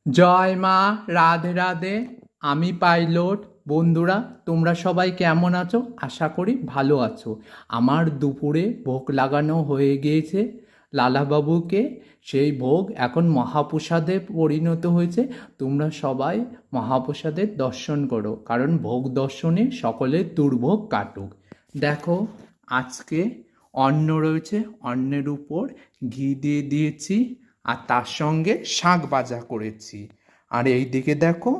জয় মা, রাধে রাধে। আমি পাইলট। বন্ধুরা, তোমরা সবাই কেমন আছো? আশা করি ভালো আছো। আমার দুপুরে ভোগ লাগানো হয়ে গিয়েছে লালাবাবুকে। সেই ভোগ এখন মহাপ্রসাদে পরিণত হয়েছে। তোমরা সবাই মহাপ্রসাদের দর্শন করো, কারণ ভোগ দর্শনে সকলের দুর্ভোগ কাটুক। দেখো, আজকে অন্ন রয়েছে, অন্নের উপর ঘি দিয়ে দিয়েছি, আর তার সঙ্গে শাক ভাজা করেছি। আর এই দিকে দেখো,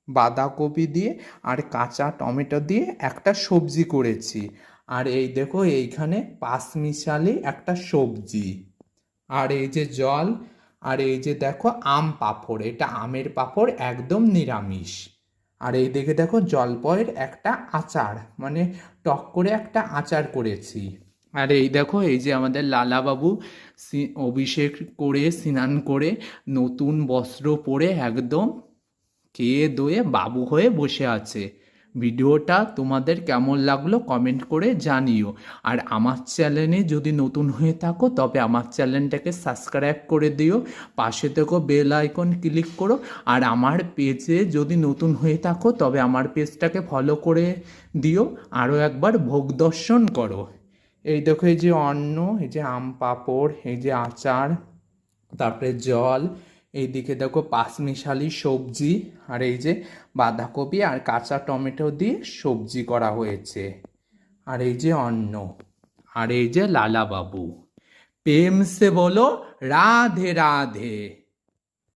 বাঁধাকপি দিয়ে আর কাঁচা টমেটো দিয়ে একটা সবজি করেছি। আর এই দেখো, এইখানে পাঁচমিশালি একটা সবজি। আর এই যে জল। আর এই যে দেখো আম পাঁপড়, এটা আমের পাঁপড়, একদম নিরামিষ। আর এই দিকে দেখো জলপয়ের একটা আচার, মানে টক করে একটা আচার করেছি। আর এই দেখো, এই যে আমাদের লালাবাবু অভিষেক করে স্নান করে নতুন বস্ত্র পরে একদম খেয়ে দয়ে বাবু হয়ে বসে আছে। ভিডিওটা তোমাদের কেমন লাগলো কমেন্ট করে জানিও। আর আমার চ্যানেলে যদি নতুন হয়ে থাকো তবে আমার চ্যানেলটাকে সাবস্ক্রাইব করে দিও, পাশে থেকো বেল আইকন ক্লিক করো। আর আমার পেজে যদি নতুন হয়ে থাকো তবে আমার পেজটাকে ফলো করে দিও, আরও একবার ভোগ দর্শন করো। এই দেখো, এই যে অন্ন, এই যে আম পাঁপড়, এই যে আচার, তারপরে জল, এইদিকে দেখো পাঁচমিশালি সবজি, আর এই যে বাঁধাকপি আর কাঁচা টমেটো দিয়ে সবজি করা হয়েছে। আর এই যে অন্ন, আর এই যে লালাবাবু। প্রেম সে বলো রাধে রাধে।